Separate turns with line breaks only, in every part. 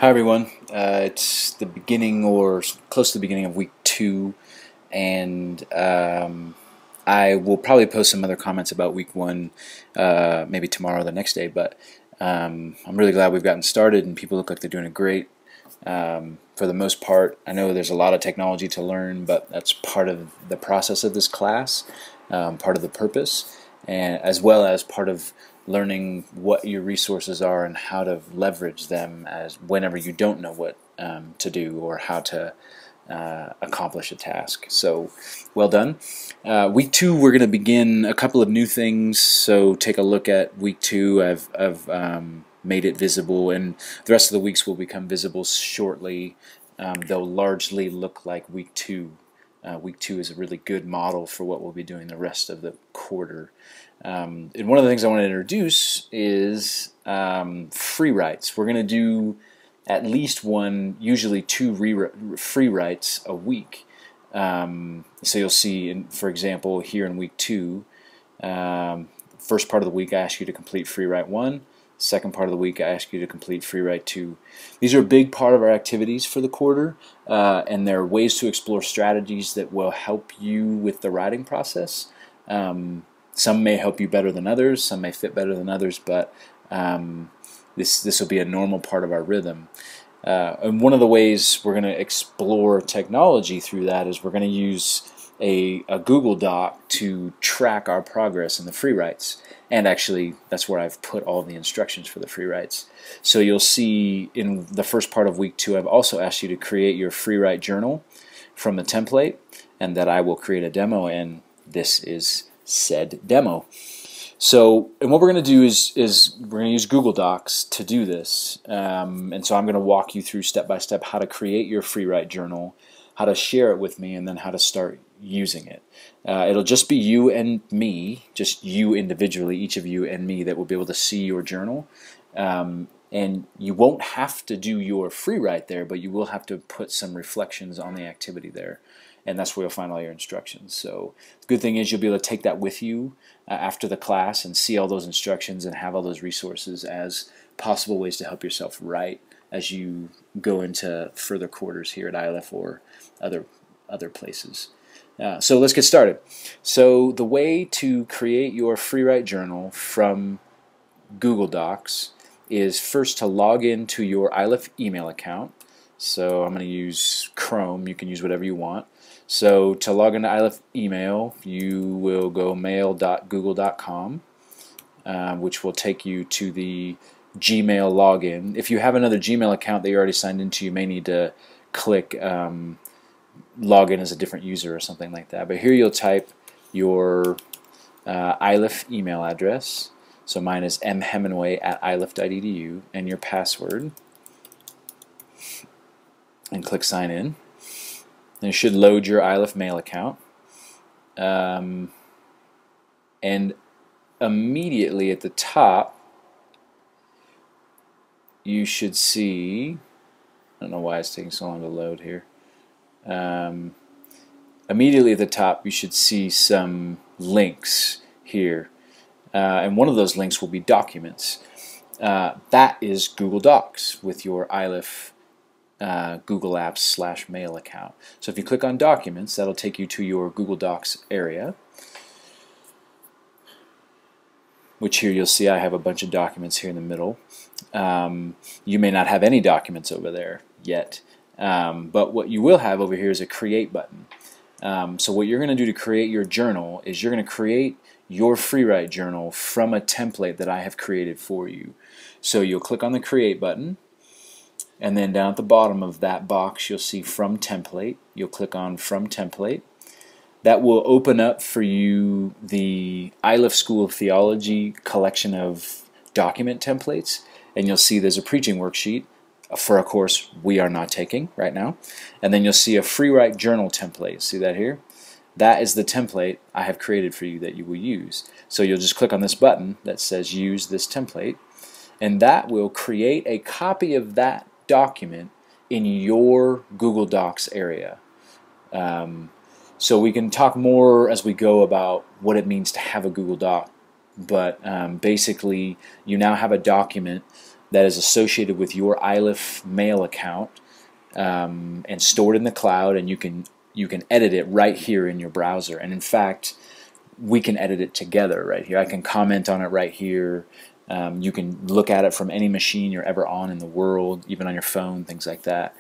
Hi everyone. It's the beginning or close to the beginning of week 2, and I will probably post some other comments about week 1 maybe tomorrow or the next day, but I'm really glad we've gotten started and people look like they're doing great for the most part. I know there's a lot of technology to learn, but that's part of the process of this class, part of the purpose, and as well as part of learning what your resources are and how to leverage them as whenever you don't know what to do or how to accomplish a task. So, well done. Week 2, we're going to begin a couple of new things. So take a look at week 2. I've made it visible, and the rest of the weeks will become visible shortly. They'll largely look like week 2. Week 2 is a really good model for what we'll be doing the rest of the quarter. And one of the things I want to introduce is free writes. We're going to do at least one, usually 2 free writes a week. So you'll see, for example, here in week 2, first part of the week I ask you to complete free write 1. Second part of the week I ask you to complete free write 2. These are a big part of our activities for the quarter, and they're ways to explore strategies that will help you with the writing process. Some may help you better than others, some may fit better than others, but this will be a normal part of our rhythm. And one of the ways we're going to explore technology through that is we're going to use a Google Doc to track our progress in the free writes. And actually, that's where I've put all the instructions for the free writes. So you'll see in the first part of week 2, I've also asked you to create your free write journal from the template, and that I will create a demo, and this is said demo. So, and what we're going to do is we're going to use Google Docs to do this. And so I'm going to walk you through step by step how to create your free write journal, how to share it with me, and then how to start using it. It'll just be you and me, just you individually, each of you and me, that will be able to see your journal. And you won't have to do your free write there, but you will have to put some reflections on the activity there. And that's where you'll find all your instructions. So the good thing is you'll be able to take that with you after the class and see all those instructions and have all those resources as possible ways to help yourself write as you go into further quarters here at ILF or other places. So let's get started. So the way to create your free write journal from Google Docs is first to log into your ILF email account. So I'm going to use Chrome. You can use whatever you want. So to log into ILF email, you will go mail.google.com, which will take you to the Gmail login. If you have another Gmail account that you're already signed into, you may need to click log in as a different user or something like that. But here you'll type your ILF email address. So mine is mhemingway@ilf.edu, and your password, and click sign in. And it should load your ILF mail account. And immediately at the top, you should see, I don't know why it's taking so long to load here. Immediately at the top, you should see some links here. And one of those links will be documents. That is Google Docs with your ILF Google Apps / mail account. So if you click on documents, that'll take you to your Google Docs area, which here you'll see I have a bunch of documents here in the middle. You may not have any documents over there yet, but what you will have over here is a create button. So what you're going to do to create your journal is you're going to create your free write journal from a template that I have created for you. So you'll click on the create button, and then down at the bottom of that box you'll see from template. You'll click on from template. That will open up for you the ILF School of Theology collection of document templates, and you'll see there's a preaching worksheet for a course we are not taking right now, and then you'll see a free write journal template. See that here? That is the template I have created for you that you will use. So you'll just click on this button that says use this template, and that will create a copy of that document in your Google Docs area. So we can talk more as we go about what it means to have a Google Doc, but basically you now have a document that is associated with your iLift mail account and stored in the cloud, and you can edit it right here in your browser. And in fact, we can edit it together right here. I can comment on it right here. You can look at it from any machine you're ever on in the world, even on your phone, things like that.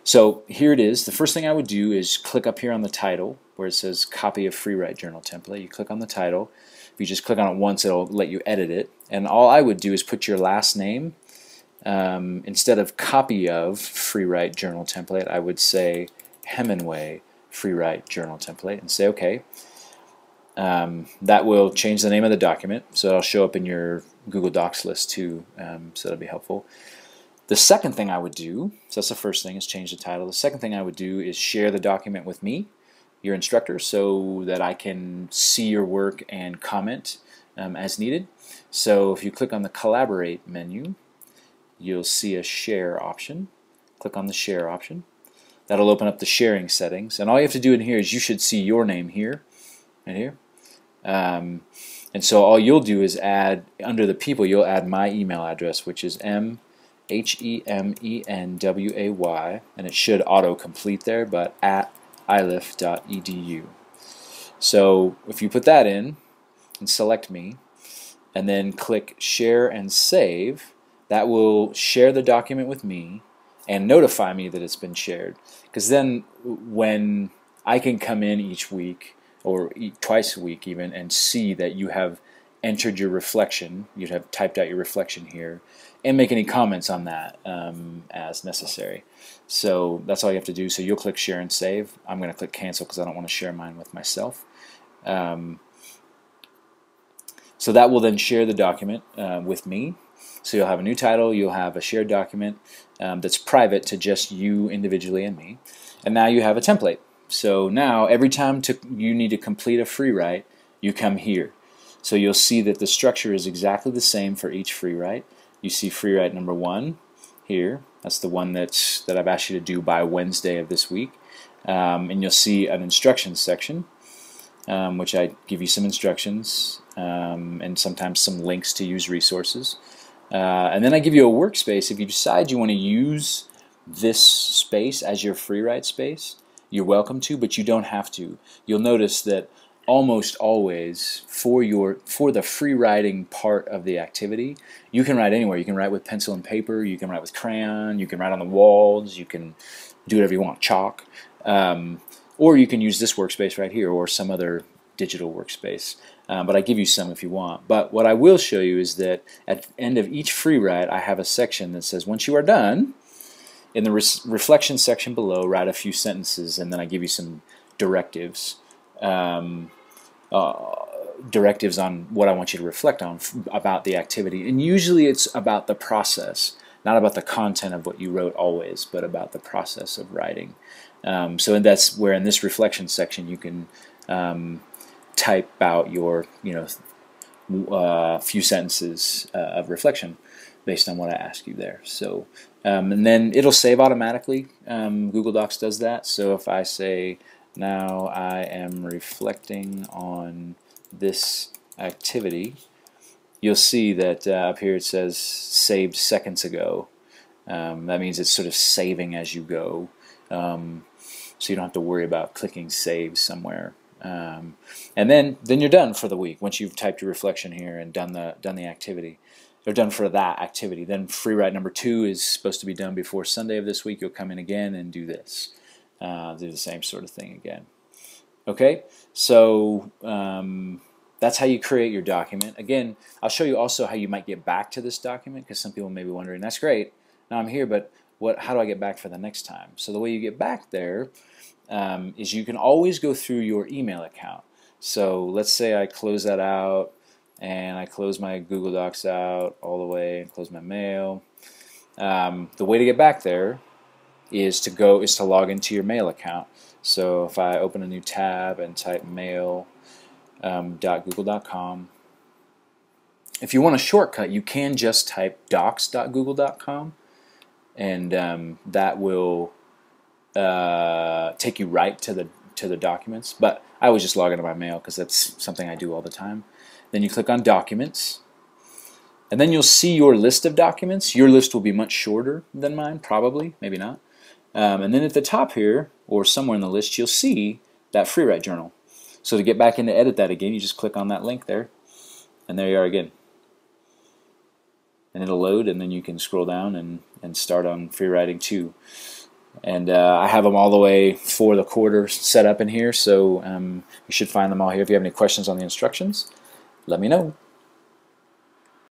So here it is. The first thing I would do is click up here on the title where it says copy of FreeWrite journal template. You click on the title. If you just click on it once, it'll let you edit it. And all I would do is put your last name. Instead of copy of FreeWrite journal template, I would say Hemingway FreeWrite journal template and say OK. That will change the name of the document, so it'll show up in your Google Docs list too, so that'll be helpful. The second thing I would do, so that's the first thing, is change the title. The second thing I would do is share the document with me, your instructor, so that I can see your work and comment as needed. So if you click on the Collaborate menu, you'll see a Share option. Click on the Share option. That'll open up the sharing settings, and all you have to do in here is you should see your name here, right here. And so all you'll do is add, under the people, you'll add my email address, which is MHEMENWAY, and it should auto-complete there, but at ilift.edu. So if you put that in and select me, and then click Share and Save, that will share the document with me and notify me that it's been shared. Because then when I can come in each week, or twice a week even, and see that you have entered your reflection, you'd have typed out your reflection here, and make any comments on that as necessary. So that's all you have to do. So you'll click Share and Save. I'm going to click Cancel because I don't want to share mine with myself. So that will then share the document with me. So you'll have a new title, you'll have a shared document that's private to just you individually and me, and now you have a template. So now every time you need to complete a FreeWrite, you come here. So you'll see that the structure is exactly the same for each FreeWrite. You see FreeWrite number 1 here. That's the one that I've asked you to do by Wednesday of this week. And you'll see an instructions section, which I give you some instructions and sometimes some links to use resources. And then I give you a workspace. If you decide you want to use this space as your FreeWrite space, you're welcome to, but you don't have to. You'll notice that almost always for the free writing part of the activity, you can write anywhere. You can write with pencil and paper, you can write with crayon, you can write on the walls, you can do whatever you want, chalk, or you can use this workspace right here or some other digital workspace. But I give you some if you want. But what I will show you is that at the end of each FreeWrite, I have a section that says once you are done, in the reflection section below, write a few sentences, and then I give you some directives. Directives on what I want you to reflect on about the activity. And usually it's about the process, not about the content of what you wrote always, but about the process of writing. So that's where in this reflection section you can type out your few sentences of reflection based on what I ask you there. So and then it'll save automatically. Google Docs does that. So if I say, now I am reflecting on this activity, you'll see that up here it says saved seconds ago. That means it's sort of saving as you go, so you don't have to worry about clicking save somewhere. And then you're done for the week once you've typed your reflection here and done the activity. They're done for that activity. Then FreeWrite number 2 is supposed to be done before Sunday of this week. You'll come in again and do this. Do the same sort of thing again. Okay, so that's how you create your document. Again, I'll show you also how you might get back to this document, because some people may be wondering, that's great, now I'm here, but how do I get back for the next time? So the way you get back there is you can always go through your email account. So let's say I close that out, and I close my Google Docs out all the way and close my mail. The way to get back there is to log into your mail account. So if I open a new tab and type mail.google.com, if you want a shortcut, you can just type docs.google.com, and that will take you right to the documents. But I always just log into my mail because that's something I do all the time. Then you click on Documents, And then you'll see your list of documents. Your list will be much shorter than mine, probably, maybe not. And then at the top here, or somewhere in the list, you'll see that FreeWrite journal. So to get back in to edit that again, you just click on that link there, and there you are again. And it'll load, and then you can scroll down and start on FreeWriting 2. And I have them all the way for the quarter set up in here, so you should find them all here. If you have any questions on the instructions, let me know.